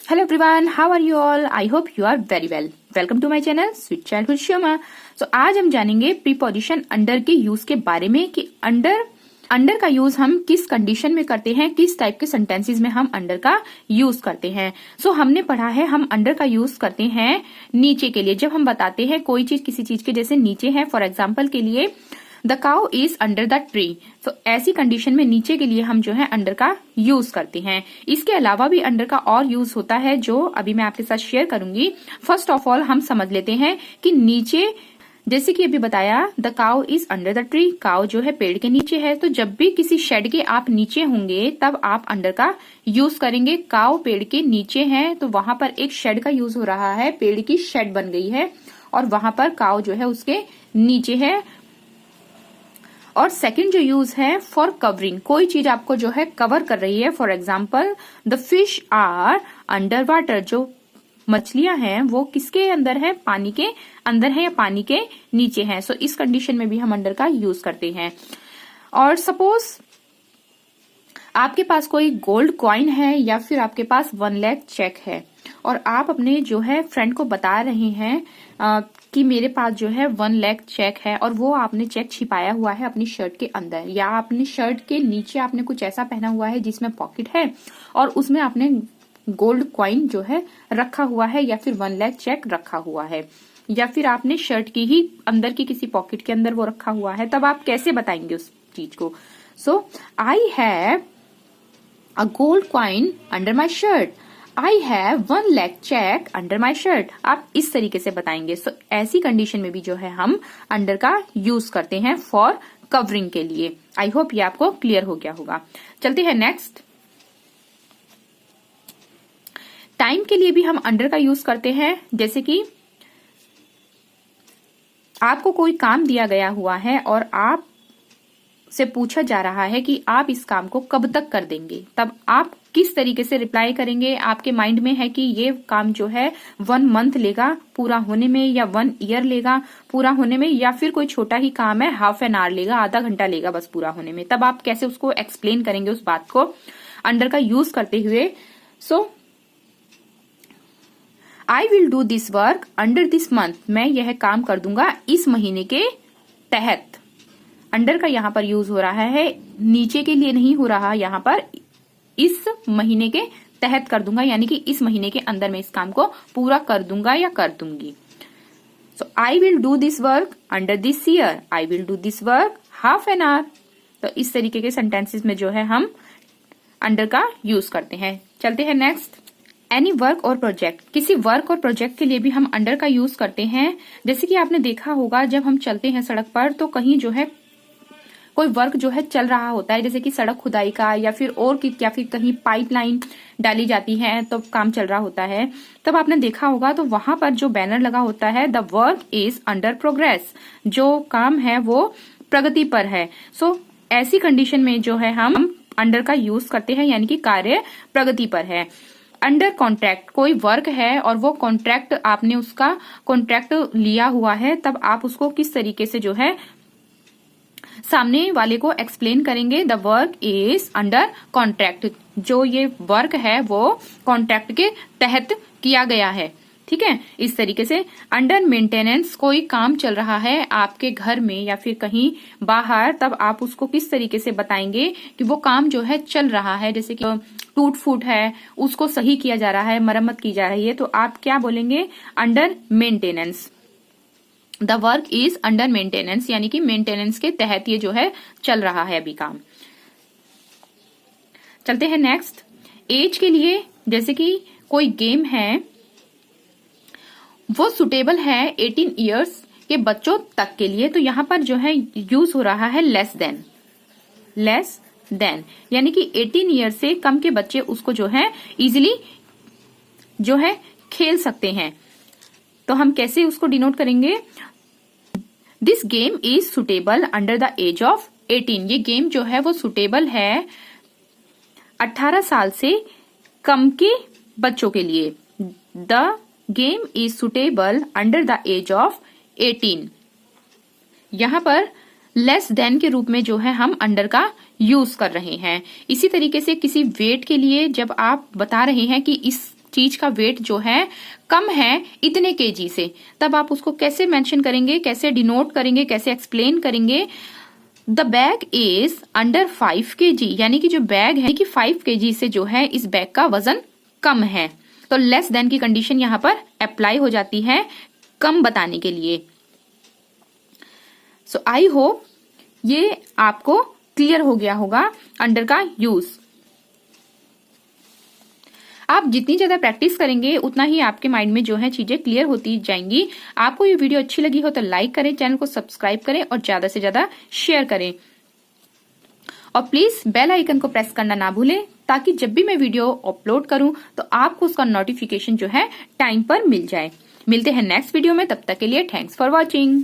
Hello everyone, how are you all? I hope you are very well. Welcome to my channel Sweet Childhood Shoma. So आज हम जानेंगे preposition under के use के बारे में कि अंडर का यूज हम किस कंडीशन में करते हैं, किस टाइप के सेंटेंसेस में हम अंडर का यूज करते हैं। सो हमने पढ़ा है हम अंडर का यूज करते हैं नीचे के लिए, जब हम बताते हैं कोई चीज किसी चीज के जैसे नीचे है। फॉर एग्जाम्पल के लिए the cow is under the tree. तो ऐसी कंडीशन में नीचे के लिए हम जो है अंडर का यूज करते हैं। इसके अलावा भी अंडर का और यूज होता है जो अभी मैं आपके साथ शेयर करूंगी। फर्स्ट ऑफ ऑल हम समझ लेते हैं कि नीचे, जैसे कि अभी बताया the cow is under the tree, cow जो है पेड़ के नीचे है। तो जब भी किसी शेड के आप नीचे होंगे तब आप अंडर का यूज करेंगे। काउ पेड़ के नीचे है तो वहां पर एक शेड का यूज हो रहा है, पेड़ की शेड बन गई है और वहां पर काउ जो है उसके नीचे है। और सेकंड जो यूज है फॉर कवरिंग, कोई चीज आपको जो है कवर कर रही है। For example the fish are under water, जो मछलियां हैं वो किसके अंदर है, पानी के अंदर है या पानी के नीचे है। सो इस कंडीशन में भी हम अंडर का यूज करते हैं। और सपोज आपके पास कोई गोल्ड कॉइन है या फिर आपके पास 1 लाख चेक है और आप अपने जो है फ्रेंड को बता रहे हैं कि मेरे पास जो है 1 लाख चेक है, और वो आपने चेक छिपाया हुआ है अपनी शर्ट के अंदर या अपनी शर्ट के नीचे आपने कुछ ऐसा पहना हुआ है जिसमें पॉकेट है और उसमें आपने गोल्ड कॉइन जो है रखा हुआ है या फिर 1 लाख चेक रखा हुआ है, या फिर आपने शर्ट की ही अंदर की किसी पॉकेट के अंदर वो रखा हुआ है, तब आप कैसे बताएंगे उस चीज को। So I have a gold coin under my shirt, I have 1 lakh check under my shirt, आप इस तरीके से बताएंगे। सो ऐसी कंडीशन में भी जो है हम अंडर का यूज करते हैं फॉर कवरिंग के लिए। आई होप ये आपको क्लियर हो गया होगा। चलते हैं नेक्स्ट। टाइम के लिए भी हम अंडर का यूज करते हैं। जैसे कि आपको कोई काम दिया गया हुआ है और आप से पूछा जा रहा है कि आप इस काम को कब तक कर देंगे, तब आप किस तरीके से रिप्लाई करेंगे। आपके माइंड में है कि ये काम जो है 1 मंथ लेगा पूरा होने में, या 1 ईयर लेगा पूरा होने में, या फिर कोई छोटा ही काम है हाफ एन आवर लेगा, आधा घंटा लेगा बस पूरा होने में, तब आप कैसे उसको एक्सप्लेन करेंगे उस बात को अंडर का यूज करते हुए। So I will do this work under this month, मैं यह काम कर दूंगा इस महीने के तहत। अंडर का यहाँ पर यूज हो रहा है, नीचे के लिए नहीं हो रहा, यहाँ पर इस महीने के तहत कर दूंगा, यानी कि इस महीने के अंदर मैं इस काम को पूरा कर दूंगा या कर दूंगी। So I will do this work under this year, I will do this work half an hour. तो इस तरीके के सेंटेंसेस में जो है हम अंडर का यूज करते हैं। चलते हैं नेक्स्ट। एनी वर्क और प्रोजेक्ट, किसी वर्क और प्रोजेक्ट के लिए भी हम अंडर का यूज करते हैं। जैसे कि आपने देखा होगा जब हम चलते हैं सड़क पर तो कहीं जो है कोई वर्क जो है चल रहा होता है, जैसे कि सड़क खुदाई का या फिर या फिर कहीं पाइपलाइन डाली जाती है तो काम चल रहा होता है, तब आपने देखा होगा तो वहां पर जो बैनर लगा होता है the work is under progress, जो काम है वो प्रगति पर है। सो ऐसी कंडीशन में जो है हम अंडर का यूज करते हैं, यानी कि कार्य प्रगति पर है। अंडर कॉन्ट्रैक्ट, कोई वर्क है और वो कॉन्ट्रैक्ट आपने उसका कॉन्ट्रैक्ट लिया हुआ है, तब आप उसको किस तरीके से जो है सामने वाले को एक्सप्लेन करेंगे। The work is under contract, जो ये वर्क है वो कॉन्ट्रैक्ट के तहत किया गया है। ठीक है, इस तरीके से। अंडर मेंटेनेंस, कोई काम चल रहा है आपके घर में या फिर कहीं बाहर, तब आप उसको किस तरीके से बताएंगे कि वो काम जो है चल रहा है, जैसे कि टूट फूट है उसको सही किया जा रहा है, मरम्मत की जा रही है, तो आप क्या बोलेंगे, under maintenance. The work is under maintenance, यानी कि मेंटेनेंस के तहत ये जो है चल रहा है अभी काम। चलते हैं नेक्स्ट। एज के लिए, जैसे कि कोई गेम है वो सुटेबल है 18 इयर्स के बच्चों तक के लिए, तो यहां पर जो है यूज हो रहा है लेस देन, यानी कि 18 ईयर से कम के बच्चे उसको जो है इजिली जो है खेल सकते हैं। तो हम कैसे उसको डिनोट करेंगे, this game is suitable under the age of 18, ये गेम जो है वो सुटेबल है 18 साल से कम के बच्चों के लिए। The game is suitable under the age of 18, यहां पर लेस देन के रूप में जो है हम अंडर का यूज कर रहे हैं। इसी तरीके से किसी वेट के लिए जब आप बता रहे हैं कि इस चीज का वेट जो है कम है इतने केजी से, तब आप उसको कैसे मेंशन करेंगे, कैसे डिनोट करेंगे, कैसे एक्सप्लेन करेंगे? The bag is under 5 kg, यानी कि जो बैग है कि 5 kg से जो है इस बैग का वजन कम है। तो लेस देन की कंडीशन यहाँ पर अप्लाई हो जाती है कम बताने के लिए। सो आई होप ये आपको क्लियर हो गया होगा अंडर का यूज। आप जितनी ज्यादा प्रैक्टिस करेंगे उतना ही आपके माइंड में जो है चीजें क्लियर होती जाएंगी। आपको ये वीडियो अच्छी लगी हो तो लाइक करें, चैनल को सब्सक्राइब करें और ज्यादा से ज्यादा शेयर करें। और प्लीज बेल आइकन को प्रेस करना ना भूलें, ताकि जब भी मैं वीडियो अपलोड करूं तो आपको उसका नोटिफिकेशन जो है टाइम पर मिल जाए। मिलते हैं नेक्स्ट वीडियो में, तब तक के लिए थैंक्स फॉर वॉचिंग।